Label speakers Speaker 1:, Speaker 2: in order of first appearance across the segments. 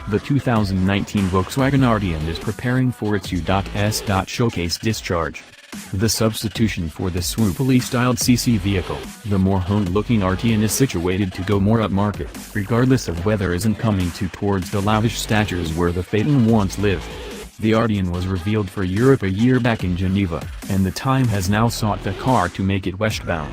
Speaker 1: The 2019 Volkswagen Arteon is preparing for its U.S. showcase discharge. The substitution for the swoopily styled CC vehicle, the more honed-looking Arteon is situated to go more upmarket, regardless of whether isn't coming towards the lavish statures where the Phaeton once lived. The Arteon was revealed for Europe a year back in Geneva, and the time has now sought the car to make it westbound.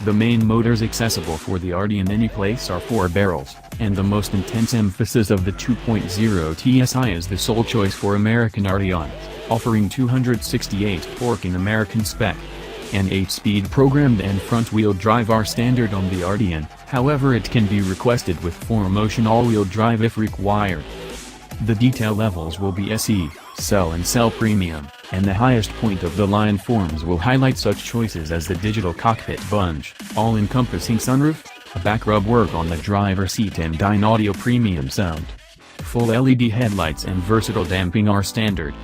Speaker 1: The main motors accessible for the Arteon anyplace are 4 barrels, and the most intense emphasis of the 2.0 TSI is the sole choice for American Arteons, offering 268 torque in American spec. An 8-speed programmed and front-wheel drive are standard on the Arteon, however it can be requested with 4-motion all-wheel drive if required. The detail levels will be SE, Cell and Cell Premium, and the highest point of the line forms will highlight such choices as the digital cockpit bunch, all-encompassing sunroof, back rub work on the driver's seat and Dyne Audio Premium sound. Full LED headlights and versatile damping are standard.